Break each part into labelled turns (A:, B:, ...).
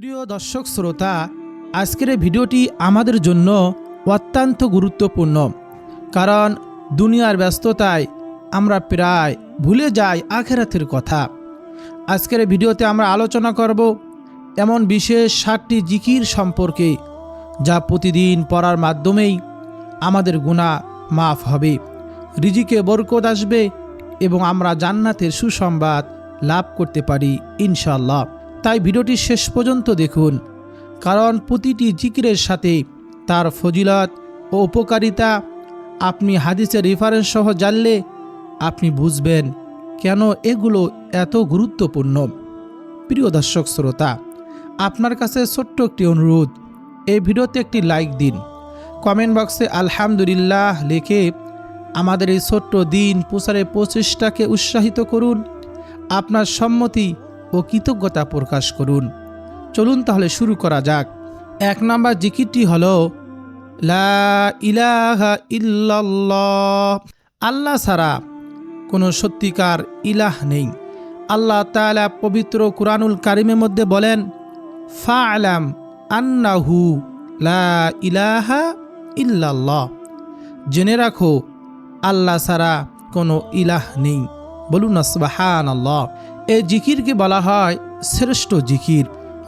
A: প্রিয় দর্শক শ্রোতা, আজকের এই ভিডিওটি আমাদের জন্য অত্যন্ত গুরুত্বপূর্ণ। কারণ দুনিয়ার ব্যস্ততায় আমরা প্রায় ভুলে যাই আখিরাতের কথা। আজকের এই ভিডিওতে আমরা আলোচনা করব এমন বিশেষ 7টি জিকির সম্পর্কে, যা প্রতিদিন পড়ার মাধ্যমেই আমাদের গুনাহ মাফ হবে, রিজিকে বরকত আসবে এবং আমরা জান্নাতের সুসংবাদ লাভ করতে পারি ইনশাআল্লাহ। তাই ভিডিওটি শেষ পর্যন্ত দেখুন, কারণ প্রতিটি জিকিরের সাথে তার ফজিলত ও উপকারিতা আপনি হাদিসের রেফারেন্স সহ জানলে আপনি বুঝবেন কেন এগুলো এত গুরুত্বপূর্ণ। প্রিয় দর্শক শ্রোতা, আপনার কাছে ছোট্ট একটি অনুরোধ, এই ভিডিওতে একটি লাইক দিন, কমেন্ট বক্সে আলহামদুলিল্লাহ লিখে আমাদের এই ছোট্ট দিন প্রচারের প্রচেষ্টাকে উৎসাহিত করুন। আপনার সম্মতি ও কৃতজ্ঞতা প্রকাশ করুন। চলুন তাহলে শুরু করা যাক। 1 নম্বর জিকিরটি হলো লা ইলাহা ইল্লাল্লাহ। আল্লাহ ছাড়া কোনো সত্যিকার ইলাহ নেই। আল্লাহ তাআলা পবিত্র কুরআনুল কারীমের মধ্যে বলেন, ফা'লাম আন্নাহু লা ইলাহা ইল্লাল্লাহ। জেনে রাখো আল্লাহ ছাড়া কোনো ইলাহ নেই। বলুন না সুবহানাল্লাহ। এই জিকিরকে বলা হয় শ্রেষ্ঠ জিকির।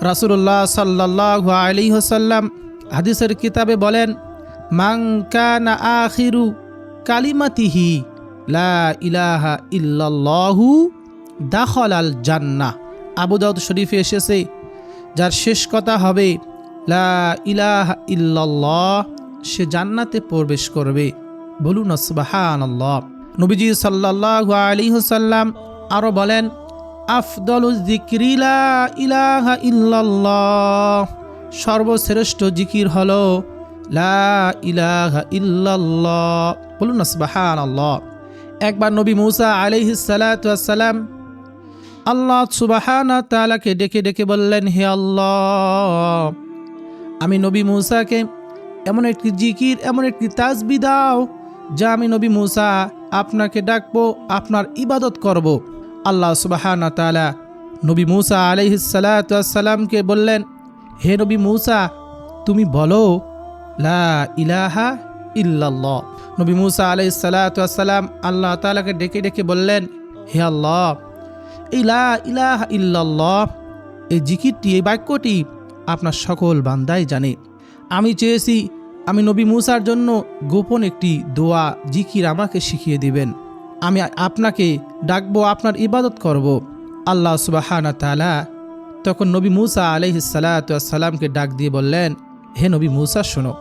A: রাসূলুল্লাহ সাল্লাল্লাহু আলাইহি ওয়াসাল্লাম হাদিসের কিতাবে বলেন, মান কানা আখিরু কালিমাতিহি লা ইলাহা ইল্লাল্লাহু দাখালাল জান্নাহ। আবু দাউদ শরীফে এসেছে, যার শেষ কথা হবে লা ইলাহা ইল্লাল্লাহ, সে জান্নাতে প্রবেশ করবে। বলুন না সুবহানাল্লাহ। নবীজি সাল্লাল্লাহু আলাইহি ওয়াসাল্লাম আরো বলেন, আফদলুজ যিকরি লা ইলাহা ইল্লাল্লাহ। সর্বশ্রেষ্ঠ জিকির হলো লা ইলাহা ইল্লাল্লাহ। বলুন না সুবহানাল্লাহ। একবার নবী মুসা আলাইহিস সালাতু ওয়াস সালাম আল্লাহ সুবহানাহু তাআলাকে ডেকে ডেকে বললেন, হে আল্লাহ, আমি নবী মুসাকে এমন একটি জিকির, এমন একটি তাসবিহ দাও, যা আমি নবী মুসা আপনাকে ডাকবো, আপনার ইবাদত করব। আল্লাহ সুবহানাহু তাআলা নবী মুসা আলাইহিস সালাতু ওয়াস সালামকে বললেন, হে নবী মুসা, তুমি বলো লা ইলাহা ইল্লাল্লাহ। নবী মুসা আলাইহিস সালাতু ওয়াস সালাম আল্লাহ তাআলাকে ডেকে ডেকে বললেন, হে আল্লাহ, এই লা ইলাহা ইল্লাল্লাহ, এই জিকিরটি, এই বাক্যটি আপনার সকল বান্দাই জানে। আমি চেয়েছি আমি নবী মুসার জন্য গোপন একটি দোয়া জিকির আমাকে শিখিয়ে দিবেন। আমি আপনাকে ডাকবো, আপনার ইবাদত করব। আল্লাহ সুবহানাহু তাআলা তখন নবী মুসা আলাইহিস সালাতু ওয়াস সালামকে ডাক দিয়ে বললেন, হে নবী মুসা, শোনো,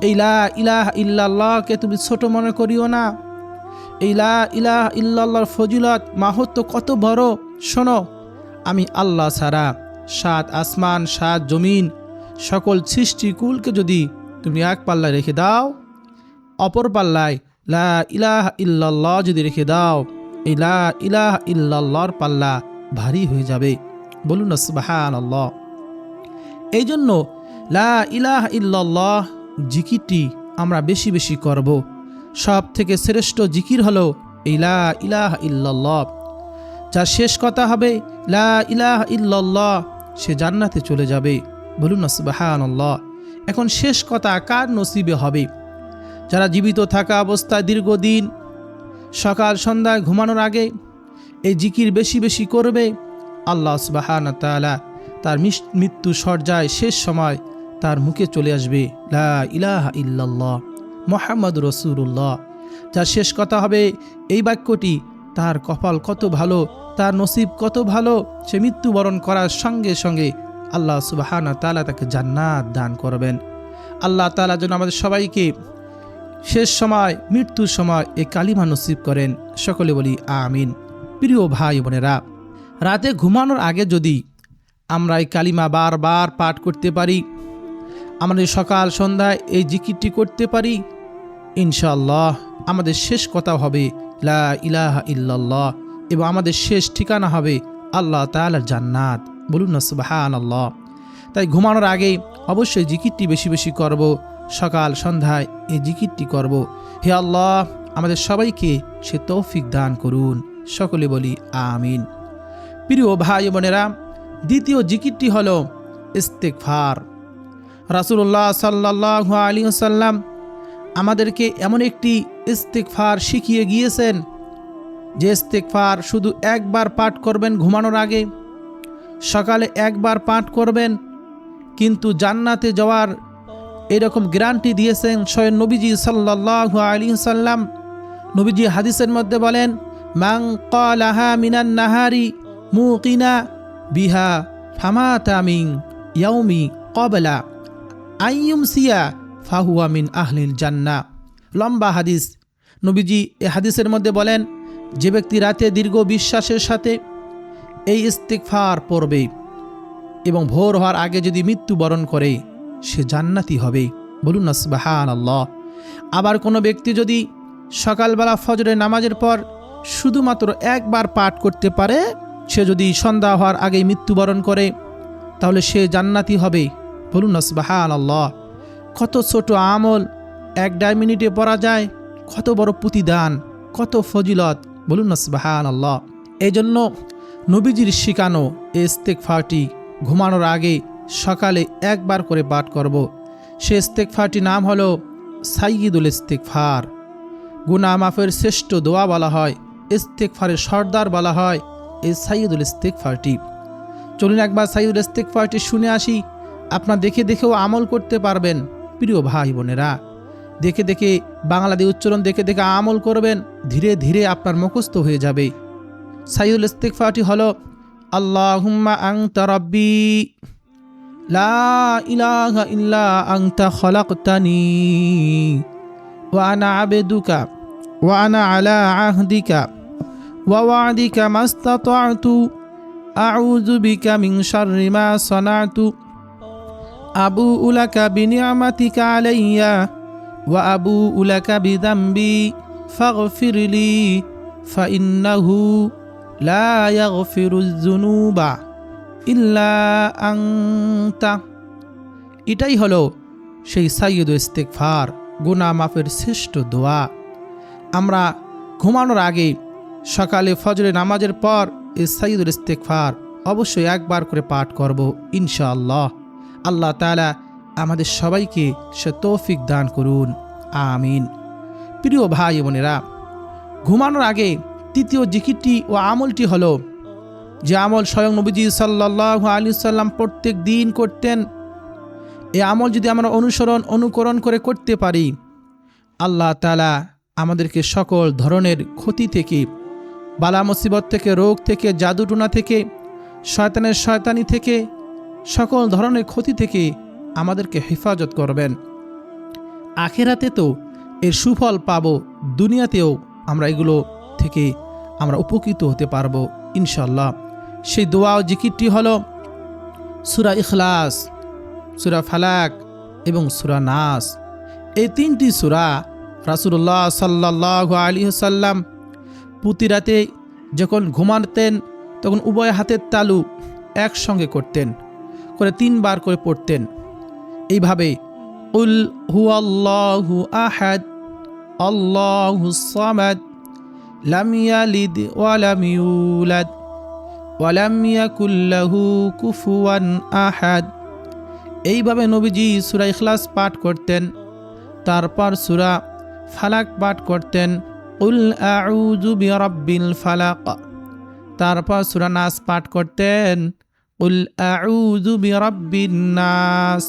A: এই লা ইলাহা ইল্লাল্লাহকে তুমি ছোট মনে করিও না। এই লা ইলাহা ইল্লাল্লাহর ফজিলত, মাহাত্ম্য কত বড়। শোনো, আমি আল্লাহ ছাড়া 7 আসমান, 7 জমিন, সকল সৃষ্টিকুলকে যদি তুমি এক পাল্লায় রেখে দাও, অপর পাল্লায় লা ইলাহা ইল্লাল্লাহ যদি রেখে দাও, এই লা ইলাহা ইল্লাল্লাহর পাল্লা ভারী হয়ে যাবে। বলুন না সুবহানাল্লাহ। এই জন্য লা ইলাহা ইল্লাল্লাহ জিকিরটি আমরা বেশি বেশি করব। সব থেকে শ্রেষ্ঠ জিকির হলো এই লা ইলাহা ইল্লাল্লাহ। যার শেষ কথা হবে লা ইলাহা ইল্লাল্লাহ, সে জান্নাতে চলে যাবে। বলুন না সুবহানাল্লাহ। এখন শেষ কথা কার নসিবে হবে? যারা জীবিত থাকা অবস্থায় দীর্ঘদিন সকাল সন্ধ্যায় ঘুমানোর আগে এই জিকির বেশি বেশি করবে, আল্লাহ সুবহানাহু তাআলা তার মৃত্যু সজ্জায় শেষ সময় তার মুখে চলে আসবে লা ইলাহা ইল্লাল্লাহ মুহাম্মাদুর রাসূলুল্লাহ। যার শেষ কথা হবে এই বাক্যটি, তার কপাল কত ভালো, তার নসিব কত ভালো, সে মৃত্যুবরণ করার সঙ্গে সঙ্গে আল্লাহ সুবহানাহু তাআলা তাকে জান্নাত দান করবেন। আল্লাহ তাআলা যেন আমাদের সবাইকে শেষ সময়, মৃত্যুর সময় এই কালিমা নসিব করেন। সকলে বলি আমিন। প্রিয় ভাই বোনেরা, রাতে ঘুমানোর আগে যদি আমরা এই কালিমা বারবার পাঠ করতে পারি, আমাদের সকাল সন্ধ্যায় এই জিকিরটি করতে পারি, ইনশাআল্লাহ আমাদের শেষ কথা হবে লা ইলাহা ইল্লাল্লাহ এবং আমাদের শেষ ঠিকানা হবে আল্লাহ তাআলার জান্নাত। বলুন না সুবহানাল্লাহ। তাই ঘুমানোর আগে অবশ্যই জিকিরটি বেশি বেশি করব, সকাল সন্ধ্যায় এই জিকিরটি করব। হে আল্লাহ, আমাদের সবাইকে সে তৌফিক দান করুন। সকলে বলি আমিন। প্রিয় ভাই বোনেরা, দ্বিতীয় জিকিরটি হলো ইস্তেগফার। রাসূলুল্লাহ সাল্লাল্লাহু আলাইহি ওয়াসাল্লাম আমাদেরকে এমন একটি ইস্তেগফার শিখিয়ে গিয়েছেন যে ইস্তেগফার শুধু একবার পাঠ করবেন ঘুমানোর আগে, সকালে একবার পাঠ করবেন, কিন্তু জান্নাতে যাওয়ার এরকম গ্যারান্টি দিয়েছেন স্বয়ং নবীজি সাল্লাল্লাহু আলাইহি ওয়াসাল্লাম। নবীজি হাদিসের মধ্যে বলেন, মান ক্বালাহা মিনান নাহারি মুকিনা বিহা ফামাতা মিন ইয়াউমি ক্বাবলা আইয়ুমসিয়া ফাহুয়া মিন আহলিল জান্নাহ। লম্বা হাদিস। নবীজি এই হাদিসের মধ্যে বলেন, যে ব্যক্তি রাতে দীর্ঘ বিশ্বাসের সাথে এই ইস্তেগফার পড়বে এবং ভোর হওয়ার আগে যদি মৃত্যুবরণ করে, সে জান্নাতি হবে। বলুন না সুবহানাল্লাহ। আবার কোনো ব্যক্তি যদি সকালবেলা ফজরের নামাজের পর শুধুমাত্র একবার পাঠ করতে পারে, সে যদি সন্ধ্যা হওয়ার আগে মৃত্যুবরণ করে, তাহলে সে জান্নাতি হবে। বলুন না সুবহানাল্লাহ। কত ছোট আমল 1-1.5 মিনিটে পড়া যায়, কত বড় প্রতিদান, কত ফজিলত। বলুন না সুবহানাল্লাহ। এই জন্য নবীজির শিখানো এই ইস্তেগফারটি ঘুমানোর আগে সকালে একবার করে পাঠ করব। সে ইস্তেগফারটির নাম হলো সাইয়্যিদুল ইস্তেগফার। গুনাহ মাফের শ্রেষ্ঠ দোয়া বলা হয়, ইস্তেগফারের সর্দার বলা হয় এই সাইয়্যিদুল ইস্তেগফারটি। চলুন একবার সাইয়্যিদুল ইস্তেগফারটি শুনে আসি। আপনার দেখে দেখেও আমল করতে পারবেন। প্রিয় ভাই বোনেরা, দেখে দেখে বাংলা দিয়ে উচ্চারণ দেখে দেখে আমল করবেন, ধীরে ধীরে আপনার মুখস্থ হয়ে যাবে। সাইয়্যিদুল ইস্তেগফারটি হলো, আল্লাহুম্মা আনতা রাব্বি লা ইলাহা ইল্লা আনতা খলাকতানি ওয়া আনা আবদুকা ওয়া আনা আলা আহদিকা ওয়া ওয়াদিকা মাস্তাতা'তু আউযু বিকা মিন শাররি মা সানা'তু আবুউ লাকা বিনি'মাতিকা আলাইয়া ওয়া আবুউ লাকা বিযামবি ফাগফিরলি ফাইন্নাহু লা ইয়াগফিরুয যুনুবা ইল্লা আনতা। এটাই হলো সেই সাইয়্যিদুল ইস্তেগফার, গুনাহ মাফের শ্রেষ্ঠ দোয়া। আমরা ঘুমানোর আগে সকালে ফজরের নামাজের পর এই সাইয়্যিদুল ইস্তেগফার অবশ্যই একবার করে পাঠ করব ইনশাআল্লাহ। আল্লাহ তাআলা আমাদের সবাইকে সে তৌফিক দান করুন, আমিন। প্রিয় ভাই বোনেরা, ঘুমানোর আগে তৃতীয় জিকিরটি ও আমলটি হলো, যে আমল স্বয়ং নবীজি সাল্লাল্লাহু আলাইহি ওয়াসাল্লাম প্রত্যেক দিন করতেন। এই আমল যদি আমরা অনুকরণ করে করতে পারি, আল্লাহ তাআলা আমাদেরকে সকল ধরনের ক্ষতি থেকে, বালা মুসিবত থেকে, রোগ থেকে, জাদুটোনা থেকে, শয়তানের শয়তানি থেকে, সকল ধরনের ক্ষতি থেকে আমাদেরকে হেফাজত করবেন। আখিরাতে তো এর সুফল পাবো, দুনিয়াতেও আমরা এগুলো থেকে আমরা উপকৃত হতে পারবো ইনশাআল্লাহ। সেই দোয়া ও জিকিরটি হলো সূরা ইখলাস, সূরা ফালাক এবং সূরা নাস। এই তিনটি সূরা রাসূলুল্লাহ সাল্লাল্লাহু আলাইহি ওয়াসাল্লাম প্রতি রাতে যখন ঘুমাতেন তখন উভয় হাতের তালু একসঙ্গে করতেন, করে 3 বার করে পড়তেন। এইভাবে কুল হুয়াল্লাহু আহাদ আল্লাহুস সামাদ লাম ইয়ালিদ ওয়া লাম ইউলাদ ওয়া লাম ইয়াকুল লাহু কুফুয়ান আহাদ। এইভাবে নবীজি সূরা ইখলাস পাঠ করতেন, তারপর সূরা ফালাক পাঠ করতেন, কুল আউযু বিরাব্বিল ফালাক, তারপর সূরা নাস পাঠ করতেন, কুল আউযু বিরাব্বিন নাস।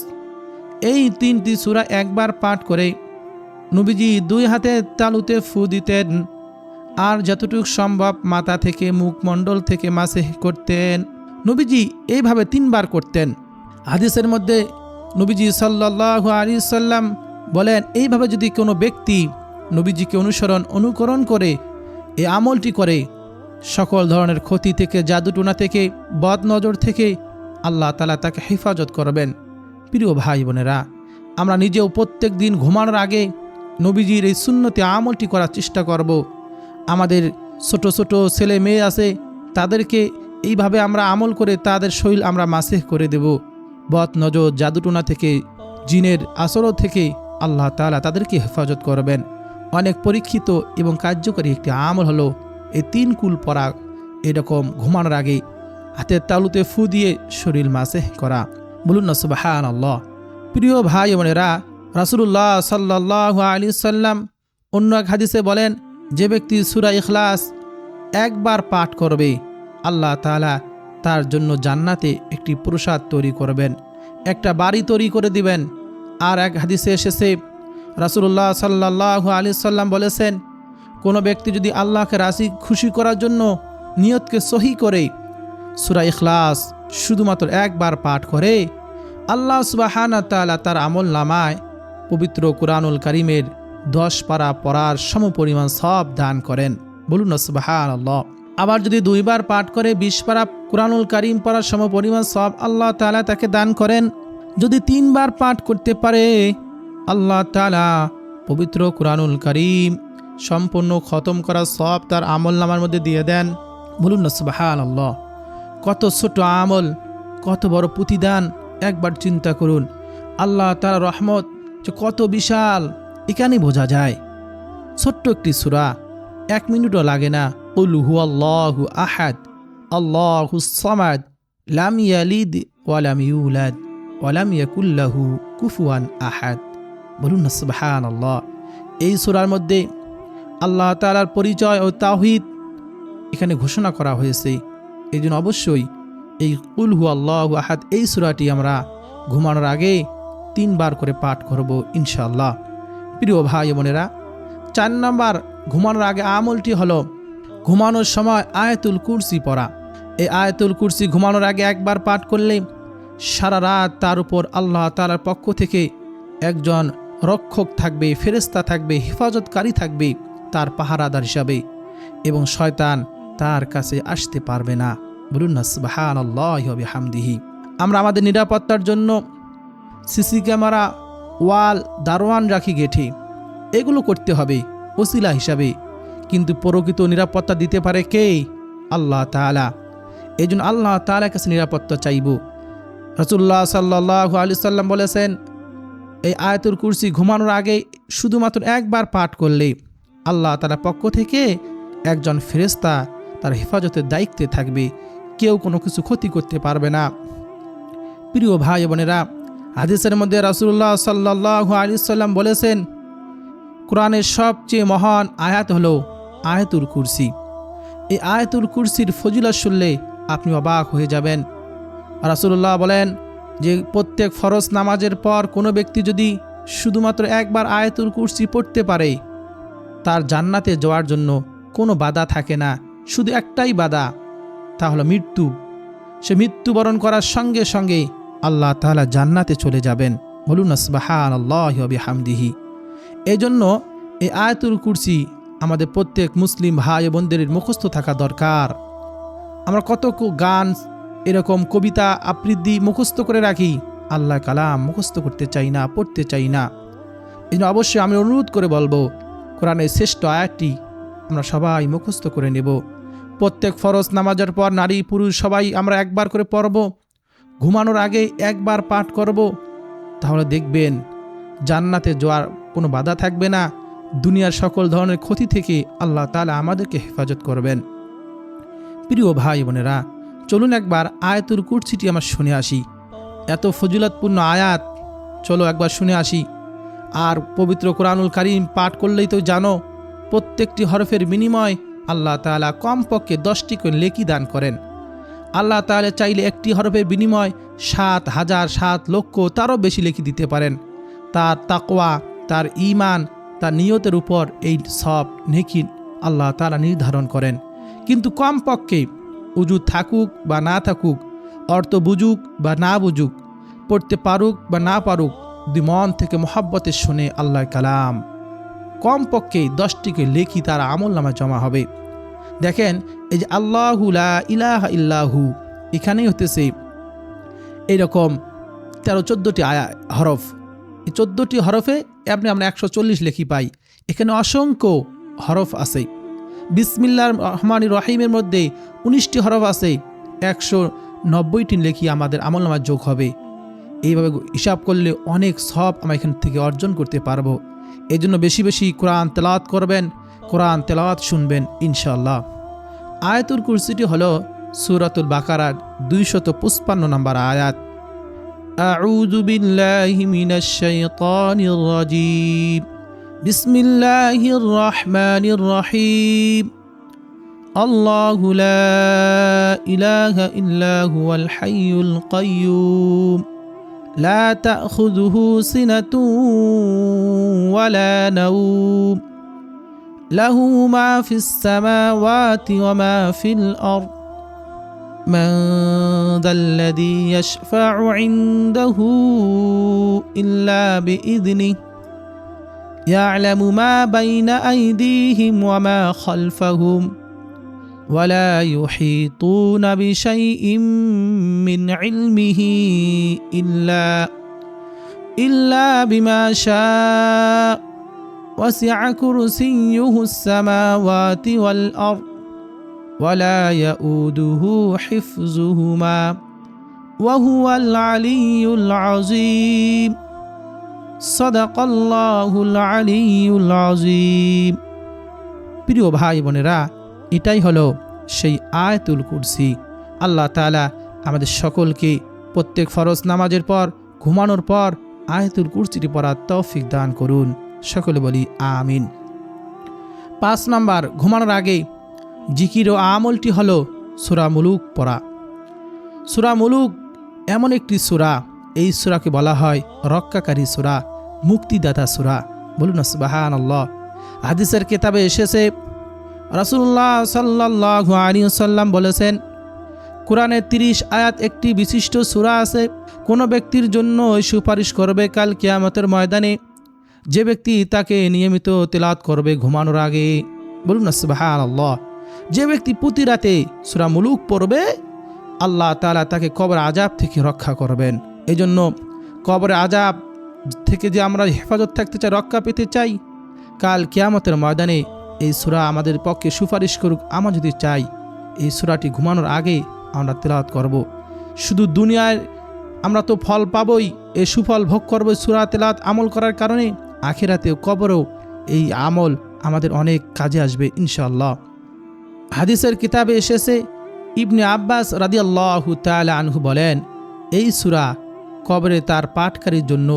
A: এই 3টি সূরা একবার পাঠ করে নবীজি 2 হাতের তালুতে ফু দিতেন, আর যতটুকু সম্ভব মাথা থেকে মুখমণ্ডল থেকে মাসেহ করতেন। নবীজি এইভাবে 3 বার করতেন। হাদিসের মধ্যে নবীজি সাল্লাল্লাহু আলাইহি ওয়াসাল্লাম বলেন, এইভাবে যদি কোনো ব্যক্তি নবীজিকে অনুকরণ করে এই আমলটি করে, সকল ধরনের ক্ষতি থেকে, জাদুটোনা থেকে, বদ নজর থেকে আল্লাহ তাআলা তাকে হেফাজত করবেন। প্রিয় ভাই বোনেরা, আমরা নিজেও প্রত্যেক দিন ঘুমানোর আগে নবীজির এই সুন্নতি আমলটি করার চেষ্টা করব। আমাদের ছোট ছোট ছেলে মেয়ে আছে, তাদেরকে এইভাবে আমরা আমল করে তাদের শরীর আমরা মাসেহ করে দেব। বদ নজর, জাদুটোনা থেকে, জিনের আসর থেকে আল্লাহ তাআলা তাদেরকে হেফাজত করবেন। অনেক পরীক্ষিত এবং কার্যকরী একটি আমল হলো এই 3 কুল পড়া। এরকম ঘুমানোর আগে হাতের তালুতে ফু দিয়ে শরীর মাসেহ করা। বলুন না সুবহানাল্লাহ। প্রিয় ভাই বোনেরা, রাসূলুল্লাহ সাল্লাল্লাহু আলাইহি সাল্লাম অন্য এক হাদিসে বলেন, যে ব্যক্তি সূরা ইখলাস একবার পাঠ করবে, আল্লাহ তাআলা তার জন্য জান্নাতে একটি প্রসাদ তৈরি করবেন, একটা বাড়ি তৈরি করে দিবেন। আর এক হাদিসে এসেছে, রাসূলুল্লাহ সাল্লাল্লাহু আলাইহি সাল্লাম বলেছেন, কোনো ব্যক্তি যদি আল্লাহকে রাজি খুশি করার জন্য নিয়তকে সহি করে সূরা ইখলাস শুধুমাত্র একবার পাঠ করে, আল্লাহ সুবহানাহু ওয়া তাআলা তার আমল নামায় পবিত্র কুরআনুল কারীমের 10 পারা পড়ার সমপরিমাণ সওয়াব দান করেন। বলুন না সুবহানাল্লাহ। আবার যদি 2 বার পাঠ করে 20 পারা কুরআনুল কারীম পড়ার সমপরিমাণ সওয়াব আল্লাহ তাআলা তাকে দান করেন। যদি 3 বার পাঠ করতে পারে, আল্লাহ তাআলা পবিত্র কুরআনুল কারীম সম্পূর্ণ খতম করা সওয়াব তার আমল নামার মধ্যে দিয়ে দেন। বলুন না সুবহানাল্লাহ। কত ছোট আমল, কত বড় প্রতিদান, একবার চিন্তা করুন। আল্লাহ তাআলার রহমত যে কত বিশাল এখানেই বোঝা যায়। ছোট্ট একটি সূরা, 1 মিনিটও লাগে না। কুল হুয়াল্লাহু আহাদ আল্লাহুস সামাদ লাম ইয়ালিদ ওয়া লাম ইউলাদ ওয়া লাম ইয়াকুল লাহু কুফুয়ান আহাদ। বলুন না সুবহানাল্লাহ। এই সূরার মধ্যে আল্লাহ তাআলার পরিচয় ও তাওহীদ এখানে ঘোষণা করা হয়েছে। এই জন্য অবশ্যই এই কুল হুয়াল্লাহু আহাদ এই সূরাটি আমরা ঘুমানোর আগে 3 বার করে পাঠ করব ইনশাআল্লাহ। প্রিয় ভাই বোনেরা, 4 নম্বর ঘুমানোর আগে আমলটি হলো ঘুমানোর সময় আয়াতুল কুরসি পড়া। এই আয়াতুল কুরসি ঘুমানোর আগে একবার পাঠ করলে সারা রাত তার উপর আল্লাহ তাআলার পক্ষ থেকে একজন রক্ষক থাকবে, ফেরেশতা থাকবে, হেফাজতকারী থাকবে তার পাহারাদার হিসাবে, এবং শয়তান তার কাছে আসতে পারবে না। বলুন না সুবহানাল্লাহি ওয়া বিহামদিহি। আমরা আমাদের নিরাপত্তার জন্য সিসি ক্যামেরা, ওয়াল, দারোয়ান রাখি গেটে, এগুলো করতে হবে ওসিলা হিসাবে, কিন্তু প্রকৃত নিরাপত্তা দিতে পারে কে? আল্লাহ তাআলা। এই জন্য আল্লাহ তাআলার কাছে নিরাপত্তা চাইব। রাসূলুল্লাহ সাল্লাল্লাহু আলাইহি সাল্লাম বলেছেন, এই আয়াতুল কুরসি ঘুমানোর আগে শুধুমাত্র একবার পাঠ করলে আল্লাহ তাআলার পক্ষ থেকে একজন ফেরেশতা তার হেফাজতের দায়িত্বে থাকবে, কেউ কোনো কিছু ক্ষতি করতে পারবে না। প্রিয় ভাই বোনেরা, হাদিসের মধ্যে রাসূলুল্লাহ সাল্লাল্লাহু আলাইহি সাল্লাম বলেছেন, কোরআনের সবচেয়ে মহান আয়াত হলো আয়াতুল কুরসি। এই আয়াতুল কুরসির ফজিলত শুনলে আপনি অবাক হয়ে যাবেন। রাসূলুল্লাহ বলেন যে প্রত্যেক ফরজ নামাজের পর কোনো ব্যক্তি যদি শুধুমাত্র একবার আয়াতুল কুরসি পড়তে পারে, তার জান্নাতে যাওয়ার জন্য কোনো বাধা থাকে না। শুধু একটাই বাধা, তা হলো মৃত্যু। সে মৃত্যুবরণ করার সঙ্গে সঙ্গে আল্লাহ তাআলা জান্নাতে চলে যাবেন। বলুন না সুবহানাল্লাহি ওয়া বিহামদিহি। এই জন্য এই আয়াতুল কুরসি আমাদের প্রত্যেক মুসলিম ভাই বোনদের মুখস্থ থাকা দরকার। আমরা কত গান, এরকম কবিতা আবৃত্তি মুখস্থ করে রাখি, আল্লাহ কালাম মুখস্থ করতে চাই না, পড়তে চাই না। এই জন্য অবশ্যই আমি অনুরোধ করে বলবো, কোরআনের শ্রেষ্ঠ আয়াতটি আমরা সবাই মুখস্থ করে নেব। প্রত্যেক ফরজ নামাজের পর নারী পুরুষ সবাই আমরা একবার করে পড়ব, ঘুমানোর আগে একবার পাঠ করব। তাহলে দেখবেন জান্নাতে যাওয়ার কোনো বাধা থাকবে না। দুনিয়ার সকল ধরনের ক্ষতি থেকে আল্লাহ তাআলা আমাদেরকে হেফাজত করবেন। প্রিয় ভাই বোনেরা, চলুন একবার আয়াতুল কুরসিটি আমরা শুনে আসি। এত ফজিলতপূর্ণ আয়াত, চলো একবার শুনে আসি। আর পবিত্র কোরআনুল কারীম পাঠ করলেই তো জানো, প্রত্যেকটি হরফের বিনিময় আল্লাহ তাআলা কমপক্ষে 10টি করে নেকি দান করেন। আল্লাহ তাআলা চাইলে একটি হরফের বিনিময় 7,000, 7 লক্ষ তারও বেশি নেকি দিতে পারেন। তার তাকওয়া, তার ঈমান, তার নিয়তের উপর এই সব নেকি আল্লাহ তাআলা নির্ধারণ করেন। কিন্তু কমপক্ষে উজু থাকুক বা না থাকুক, অর্থ বুঝুক বা না বুঝুক, পড়তে পারুক বা না পারুক, যদি মন থেকে মহব্বতে শুনে আল্লাহর কালাম, কমপক্ষে 10টিকে লেখি তার আমল নামায় জমা হবে। দেখেন, এই যে আল্লাহু লা ইলাহা ইল্লাহু, এখানেই হতেছে এইরকম 13-14টি হরফ। এই 14টি হরফে আমরা 140 লেখি পাই। এখানে অসংখ্য হরফ আছে। বিসমিল্লাহির রহমানির রহিমের মধ্যে 19টি হরফ আছে, 190টি লেখি আমাদের আমল নামায় যোগ হবে। এইভাবে হিসাব করলে অনেক সওয়াব আমরা এখান থেকে অর্জন করতে পারবো। এই জন্য বেশি বেশি কোরআন তেলাওয়াত করবেন, কোরআন তেলাওয়াত শুনবেন ইনশাআল্লাহ। আয়াতুল কুরসিটি হলো সূরাতুল বাকারার 255 নম্বর আয়াত। أعوذ بالله من الشيطان الرجيم بسم الله الرحمن الرحيم الله لا إله إلا هو الحي القيوم لا تأخذه سنة ولا نوم له ما في السماوات وما في الأرض من ذا الذي يشفع عنده إلا بإذنه يعلم ما بين أيديهم وما خلفهم ولا يحيطون بشيء من علمه إلا بما شاء وسع كرسيه السماوات والأرض ولا يؤوده حفظهما وهو العلي العظيم صدق الله العلي العظيم প্রিয় ভাই বোনেরা, এটাই হলো সেই আয়াতুল কুরসি। আল্লাহ তাআলা আমাদের সকলকে প্রত্যেক ফরজ নামাজের পর ঘুমানোর পর আয়াতুল কুরসিটি পড়ার তৌফিক দান করুন। সকলে বলি আমিন। 5 নাম্বার, ঘুমানোর আগে জিকির ও আমলটি হলো সূরা মুলুক পড়া। সূরা মুলুক এমন একটি সূরা, এই সূরাকে বলা হয় রক্ষাকারী সূরা, মুক্তিদাতা সূরা। বলুন সুবহানাল্লাহ। হাদিসের কিতাবে এসেছে রাসূলুল্লাহ সাল্লাল্লাহু আলাইহি ওয়াসাল্লাম বলেছেন, কোরআনের 30 আয়াত একটি বিশিষ্ট সূরা আছে, কোনো ব্যক্তির জন্য সুপারিশ করবে কাল কিয়ামতের ময়দানে যে ব্যক্তি তাকে নিয়মিত তেলাওয়াত করবে ঘুমানোর আগে। বলুন সুবহানাল্লাহ। যে ব্যক্তি প্রতি রাতে সূরা মুলুক পড়বে, আল্লাহ তাআলা তাকে কবর আযাব থেকে রক্ষা করবেন। এই জন্য কবরের আযাব থেকে যে আমরা হেফাজত থাকতে চাই, রক্ষা পেতে চাই, কাল কিয়ামতের ময়দানে এই সূরা আমাদের পক্ষে সুপারিশ করুক। আমরা যদি চাই এই সূরাটি ঘুমানোর আগে আমরা তেলাওয়াত করব। শুধু দুনিয়ায় আমরা তো ফল পাবই, এই সুফল ভোগ করব সূরা তেলাওয়াত আমল করার কারণে, আখিরাতেও কবরেও এই আমল আমাদের অনেক কাজে আসবে ইনশাআল্লাহ। হাদিসের কিতাবে এসেছে, ইবনে আব্বাস রাদিয়াল্লাহু তাআলা আনহু বলেন, এই সূরা কবরে তার পাঠকারীর জন্য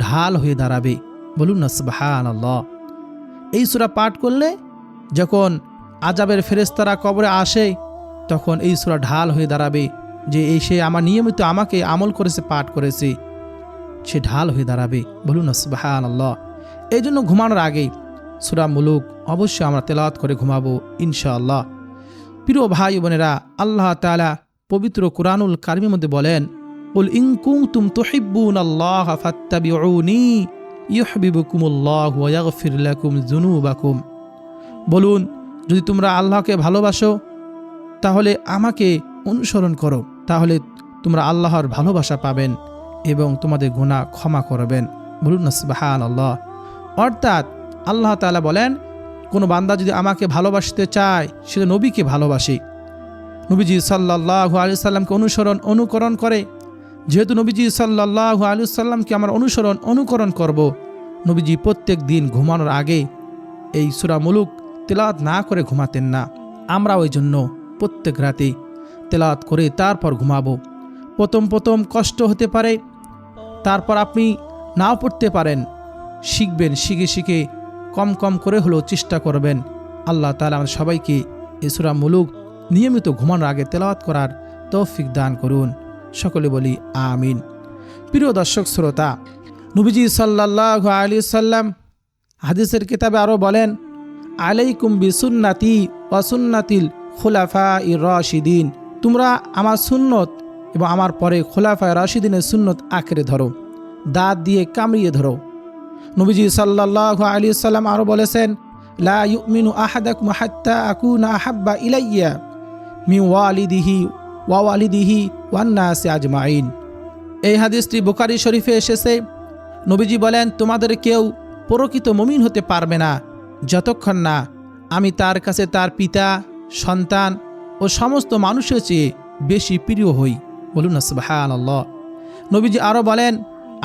A: ঢাল হয়ে দাঁড়াবে। বলুন না সুবহানাল্লাহ। এই সূরা পাঠ করলে যখন আযাবের ফেরেশতারা কবরে আসে, তখন এই সূরা ঢাল হয়ে দাঁড়াবে, যে এই সে আমার নিয়মিত আমাকে আমল করেছে, পাঠ করেছে, সে ঢাল হয়ে দাঁড়াবে। বলুন না সুবহানাল্লাহ। এই জন্য ঘুমানোর আগে সূরা মুলুক অবশ্যই আমরা তেলাওয়াত করে ঘুমাবো ইনশাআল্লাহ। প্রিয় ভাই বোনেরা, আল্লাহ তাআলা পবিত্র কুরআনুল কারীমের মধ্যে বলেন, কুল ইন কুনতুম তুহিব্বুনাল্লাহা ফাত্তাবিউনি ইউহিব্বুকুমুল্লাহু ওয়া ইয়াগফির লাকুম যুনুবাকুম। বলুন, যদি তোমরা আল্লাহকে ভালোবাসো তাহলে আমাকে অনুসরণ করো, তাহলে তোমরা আল্লাহর ভালোবাসা পাবেন এবং তোমাদের গুনাহ ক্ষমা করবেন। বলুন না সুবহানাল্লাহ। অর্থাৎ আল্লাহ তাআলা বলেন, কোনো বান্দা যদি আমাকে ভালোবাসতে চায়, সে নবীকে ভালোবাসে, নবীজি সাল্লাল্লাহু আলাইহি সাল্লামকে অনুকরণ করে। যেহেতু নবীজি সাল্লাল্লাহু আলাইহি সাল্লামকে আমরা অনুকরণ করব, নবীজি প্রত্যেক দিন ঘুমানোর আগে এই সূরা মুলুক তেলাওয়াত না করে ঘুমাতেন না। আমরা ওই জন্য প্রত্যেক রাতে তেলাওয়াত করে তারপর ঘুমাবো। প্রথম কষ্ট হতে পারে, তারপর আপনি নাও পড়তে পারেন, শিখবেন, শিখে কম করে হলেও চেষ্টা করবেন। আল্লাহ তাআলা আমাদের সবাইকে এই সূরা মুলুক নিয়মিত ঘুমানোর আগে তেলাওয়াত করার তৌফিক দান করুন। সকলে বলি আমিন। প্রিয় দর্শক শ্রোতা, নবীজি সাল্লাল্লাহু আলাইহি সাল্লাম হাদিসের কিতাবে আরও বলেন, আলাইকুম বিসুন্নতি ওয়া সুন্নাতিল খুলাফায়ে রাশিদিন। তোমরা আমার সুন্নত এবং আমার পরে খুলাফায়ে রাশিদিনের সুন্নত আঁকড়ে ধরো, দাঁত দিয়ে কামড়িয়ে ধরো। নবীজি সাল্লাল্লাহু আলাইহি সাল্লাম আরও বলেছেন, লা ইউমিনু আহাদাকুম হাত্তা আকুনা আহাব্বা ইলাইয়া মিন ওয়ালিদিহি ওয়ান নাসি আজমাইন। এই হাদিসটি বুখারী শরীফে এসেছে। নবীজি বলেন, তোমাদের কেউ প্রকৃত মুমিন হতে পারবে না যতক্ষণ না আমি তার কাছে তার পিতা, সন্তান ও সমস্ত মানুষের চেয়ে বেশি প্রিয় হই। বলুন না সুবহানাল্লাহ। নবীজি আরও বলেন,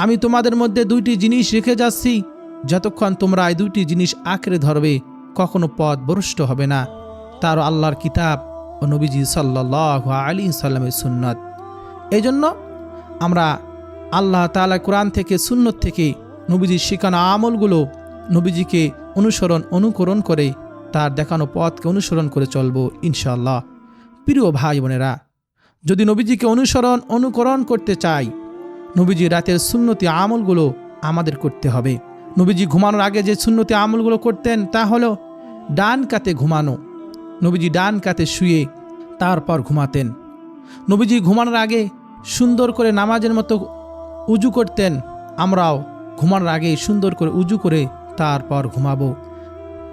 A: আমি তোমাদের মধ্যে 2টি জিনিস রেখে যাচ্ছি, যতক্ষণ তোমরা এই 2টি জিনিস আঁকড়ে ধরবে কখনো পথ ভ্রষ্ট হবে না, তার আল্লাহর কিতাব ও নবীজি সাল্লাল্লাহু আলাইহি সাল্লামের সুন্নাত। এই জন্য আমরা আল্লাহ তাআলা কোরআন থেকে সুন্নত থেকে নবীজির শেখানো আমলগুলো নবীজিকে অনুকরণ করে তার দেখানো পথকে অনুসরণ করে চলবো ইনশাআল্লাহ। প্রিয় ভাই বোনেরা, যদি নবীজিকে অনুকরণ করতে চাই, নবীজি রাতের সুন্নতি আমলগুলো আমাদের করতে হবে। নবীজি ঘুমানোর আগে যে সুন্নতি আমলগুলো করতেন তা হলো ডান কাতে ঘুমানো। নবীজি ডান কাতে শুয়ে তারপর ঘুমাতেন। নবীজি ঘুমানোর আগে সুন্দর করে নামাজের মতো উজু করতেন। আমরাও ঘুমানোর আগে সুন্দর করে উজু করে তারপর ঘুমাবো।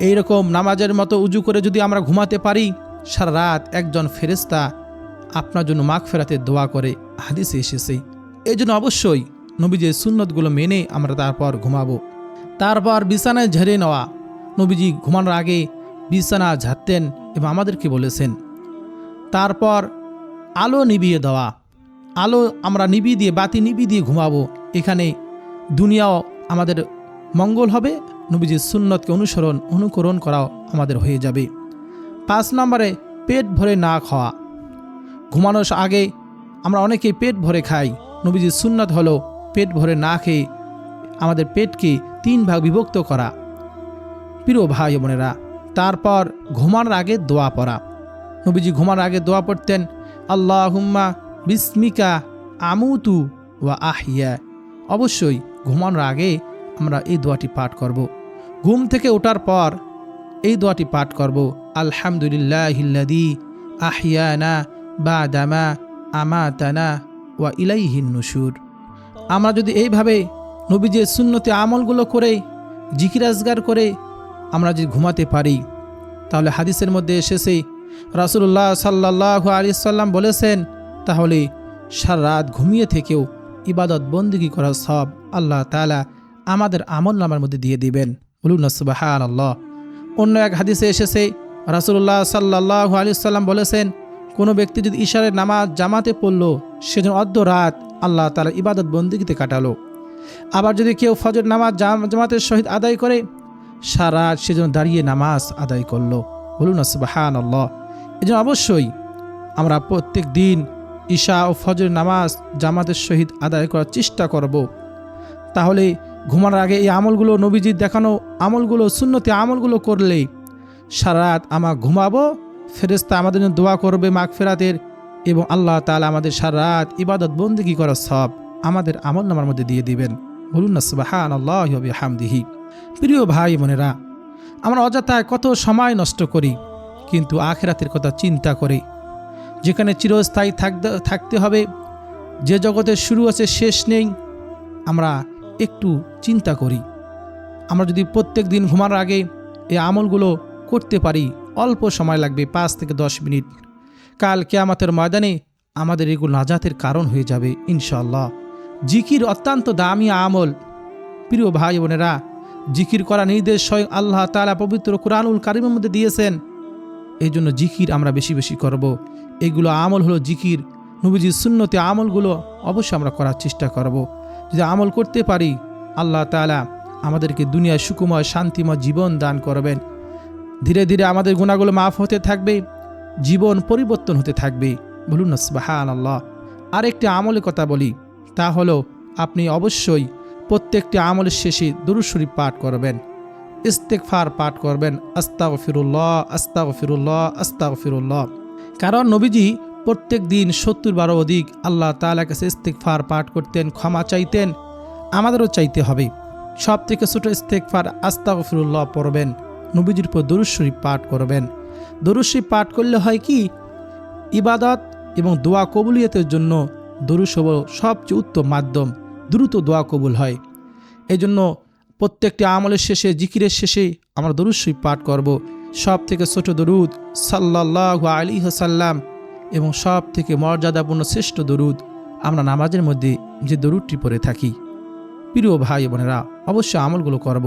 A: এইরকম নামাজের মতো উজু করে যদি আমরা ঘুমাতে পারি, সারা রাত একজন ফেরেশতা আপনার জন্য মাগফিরাতের দোয়া করে, হাদিসে এসেছে। এই জন্য অবশ্যই নবীজির সুন্নতগুলো মেনে আমরা তারপর ঘুমাবো। তারপর বিছানায় ঝেড়ে নেওয়া। নবীজি ঘুমানোর আগে বিছানা ঝাড়তেন এবং আমাদেরকে বলেছেন। তারপর আলো নিভিয়ে দেওয়া। আলো আমরা বাতি নিভিয়ে দিয়ে ঘুমাবো। এখানে দুনিয়াও আমাদের মঙ্গল হবে, নবীজির সুন্নতকে অনুকরণ করাও আমাদের হয়ে যাবে। 5 নম্বরে পেট ভরে না খাওয়া। ঘুমানোর আগে আমরা অনেকেই পেট ভরে খাই। নবীজির সুন্নত হলো পেট ভরে না খেয়ে আমাদের পেটকে 3 ভাগ বিভক্ত করা। প্রিয় ভাই বোনেরা, তারপর ঘুমানোর আগে দোয়া পড়া। নবীজি ঘুমানোর আগে দোয়া পড়তেন, আল্লাহুম্মা বিসমিকা আমুতু ওয়া আহিয়া। অবশ্যই ঘুমানোর আগে আমরা এই দোয়াটি পাঠ করব। ঘুম থেকে ওঠার পর এই দোয়াটি পাঠ করব, আলহামদুলিল্লাহিল্লাযী আহিয়ানা বাদামা আমাতানা ওয়া ইলাইহিন নুশুর। আমরা যদি এইভাবে নবীজির সুন্নতি আমলগুলো করে জিকির আজগার করে আমরা যদি ঘুমাতে পারি, তাহলে হাদিসের মধ্যে এসেছে রাসূলুল্লাহ সাল্লাল্লাহু আলাইহি সাল্লাম বলেছেন, তাহলে সারা রাত ঘুমিয়ে থেকেও ইবাদত বন্দেগী করার সওয়াব আল্লাহ তাআলা আমাদের আমলনামার মধ্যে দিয়ে দিবেন। বলুন না সুবহানাল্লাহ। অন্য এক হাদিসে এসেছে রাসূলুল্লাহ সাল্লাল্লাহু আলাইহি সাল্লাম বলেছেন, কোনো ব্যক্তি যদি ইশারের নামাজ জামাতে পড়ল, সেজন্য অর্ধ রাত আল্লাহ তাআলা ইবাদত বন্দেগীতে কাটালো। আবার যদি কেউ ফজর নামাজ জামাতের সহিত আদায় করে, সারা রাত সেজন্য দাঁড়িয়ে নামাজ আদায় করলো। বলুন না সুবহানাল্লাহ। এজন্য অবশ্যই আমরা প্রত্যেক দিন ঈশা ও ফজর নামাজ জামাতের সহিত আদায় করার চেষ্টা করব। তাহলে ঘুমানোর আগে এই আমলগুলো, নবীজির দেখানো আমলগুলো, সুন্নতি আমলগুলো করলে সারা রাত আমরা ঘুমাবো, ফেরেশতা আমাদের জন্য দোয়া করবে মাগফিরাতের, এবং আল্লাহ তাআলা আমাদের সারা রাত ইবাদত বন্দেগী করার সওয়াব আমাদের আমলনামার মধ্যে দিয়ে দিবেন। বলুন না সুবহানাল্লাহি ওয়া বিহামদিহি। প্রিয় ভাই বোনেরা, আমরা অযথায় কত সময় নষ্ট করি, কিন্তু আখিরাতের কথা চিন্তা করে, যেখানে চিরস্থায়ী থাকতে হবে, যে জগতের শুরু আছে শেষ নেই, আমরা একটু চিন্তা করি। আমরা যদি প্রত্যেক দিন ঘুমানোর আগে এই আমলগুলো করতে পারি, অল্প সময় লাগবে, 5 থেকে 10 মিনিট, কাল কিয়ামতের ময়দানে আমাদের এগুলো নাজাতের কারণ হয়ে যাবে ইনশাআল্লাহ। জিকির অত্যন্ত দামি আমল। প্রিয় ভাই বোনেরা, জিকির করা নির্দেশ স্বয়ং আল্লাহ তাআলা পবিত্র কুরআনুল কারীমের মধ্যে দিয়েছেন। এই জন্য জিকির আমরা বেশি বেশি করব। এগুলো আমল হলো জিকির। নবীজির সুন্নতি আমলগুলো অবশ্যই আমরা করার চেষ্টা করব। যদি আমল করতে পারি, আল্লাহ তাআলা আমাদেরকে দুনিয়ায় সুখময় শান্তিময় জীবন দান করবেন। ধীরে ধীরে আমাদের গুনাহগুলো মাফ হতে থাকবে, জীবন পরিবর্তন হতে থাকবে। বলুন না সুবহানাল্লাহ। আরেকটি আমলের কথা বলি, তা হলো আপনি অবশ্যই প্রত্যেকটি আমলের শেষে দুরূদ শরীফ পাঠ করবেন, ইস্তেগফার পাঠ করবেন, আস্তাগফিরুল্লাহ আস্তাগফিরুল্লাহ আস্তাগফিরুল্লাহ। কারণ নবীজি প্রত্যেক দিন 70 বার অধিক আল্লাহ তাআলার কাছে ইস্তেগফার পাঠ করতেন, ক্ষমা চাইতেন। আমাদেরও চাইতে হবে। সব থেকে ছোট ইস্তেগফার আস্তাগফিরুল্লাহ পড়বেন, নবীজির উপর দুরূদ শরীফ পাঠ করবেন। দুরূদ শরীফ পাঠ করলে হয় কি, ইবাদত এবং দোয়া কবুলিয়তের জন্য দুরূদ শরীফ সবচেয়ে উত্তম মাধ্যম, দ্রুত দোয়া কবুল হয়। এই জন্য প্রত্যেকটি আমলের শেষে, জিকিরের শেষে আমরা দুরূদ শরীফ পাঠ করব। সব থেকে ছোট দরুদ সাল্লাল্লাহু আলাইহি ওয়াসাল্লাম, এবং সব থেকে মর্যাদাপূর্ণ শ্রেষ্ঠ দরুদ আমরা নামাজের মধ্যে যে দরুদটি পড়ে থাকি। প্রিয় ভাই বোনেরা, অবশ্যই আমলগুলো করব।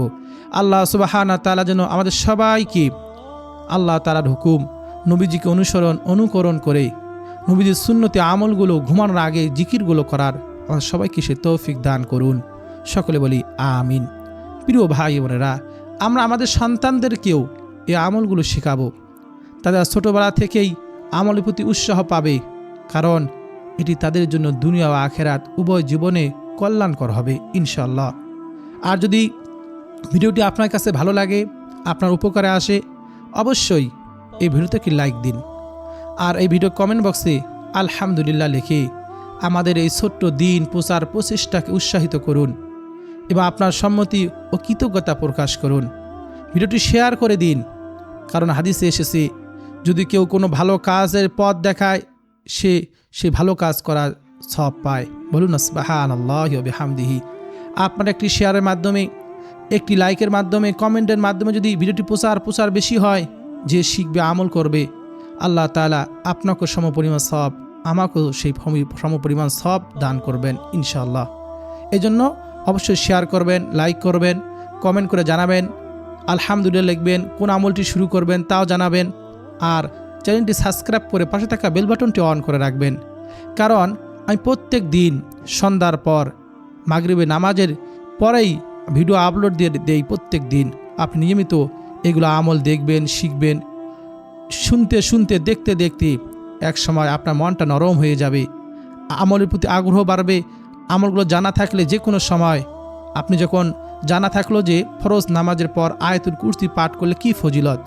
A: আল্লাহ সুবহানাহু ওয়া তাআলা যেন আমাদের সবাইকে আল্লাহ তাআলার হুকুম, নবীজিকে অনুকরণ করে নবীজির সুন্নতি আমলগুলো, ঘুমানোর আগে জিকিরগুলো করার আমাদের সবাইকে সে তৌফিক দান করুন। সকলে বলি আমিন। প্রিয় ভাই বোনেরা, আমরা আমাদের সন্তানদেরকেও এই আমলগুলো শেখাবো। তাদের ছোটোবেলা থেকেই আমলের প্রতি উৎসাহ পাবে, কারণ এটি তাদের জন্য দুনিয়া ও আখেরাত উভয় জীবনে কল্যাণকর হবে ইনশাআল্লাহ। আর যদি ভিডিওটি আপনার কাছে ভালো লাগে, আপনার উপকারে আসে, অবশ্যই এই ভিডিওতে একটি লাইক দিন। আর এই ভিডিও কমেন্ট বক্সে আলহামদুলিল্লাহ লিখে আমাদের এই ছোট্ট দিন প্রচার প্রচেষ্টাকে উৎসাহিত করুন এবং আপনার সম্মতি ও কৃতজ্ঞতা প্রকাশ করুন। ভিডিওটি শেয়ার করে দিন, কারণ হাদিসে এসেছে যদি কেউ কোনো ভালো কাজের পথ দেখায় সে ভালো কাজ করার সওয়াব পায়। বলুন সুবহানাল্লাহি ওয়া বিহামদিহি। আপনার একটি শেয়ারের মাধ্যমে, একটি লাইকের মাধ্যমে, কমেন্টের মাধ্যমে যদি ভিডিওটি প্রচার বেশি হয়, যে শিখবে আমল করবে, আল্লাহ তাআলা আপনাকেও সমপরিমাণ সওয়াব, আমাকেও সেই সমপরিমাণ সওয়াব দান করবেন ইনশাআল্লাহ। এই জন্য অবশ্যই শেয়ার করবেন, লাইক করবেন, কমেন্ট করে জানাবেন, আলহামদুলিল্লাহ লিখবেন, কোন আমলটি শুরু করবেন তাও জানাবেন। আর চ্যানেলটি সাবস্ক্রাইব করে পাশে থাকা বেল বাটনটি অন করে রাখবেন, কারণ আমি প্রত্যেক দিন সন্ধ্যার পর মাগরিবের নামাজের পরেই ভিডিও আপলোড দিয়ে দেই প্রত্যেক দিন। আপনি নিয়মিত এগুলো আমল দেখবেন, শিখবেন। শুনতে দেখতে এক সময় আপনার মনটা নরম হয়ে যাবে, আমলের প্রতি আগ্রহ বাড়বে। আমলগুলো জানা থাকলে যে কোনো সময় আপনি যখন জানা থাকলো যে ফরজ নামাজের পর আয়াতুল কুরসি পাঠ করলে কি ফজিলত,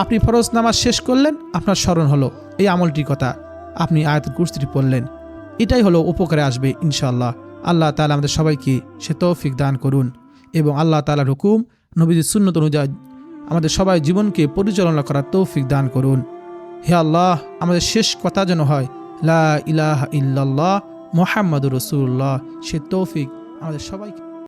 A: আপনি ফরজ নামাজ শেষ করলেন, আপনার স্মরণ হলো এই আমলটির কথা, আপনি আয়াতুল কুরসিটি পড়লেন, এটাই হলো উপকারে আসবে ইনশাআল্লাহ। আল্লাহ তাআলা আমাদের সবাইকে সে তৌফিক দান করুন এবং আল্লাহ তাআলার হুকুম, নবীজির সুন্নত অনুযায়ী আমাদের সবাই জীবনকে পরিচালনা করার তৌফিক দান করুন। হে আল্লাহ, আমাদের শেষ কথা যেন হয় লা ইলাহা ইল্লাল্লাহ মুহাম্মাদুর রাসূলুল্লাহ। সে তৌফিক আমাদের সবাইকে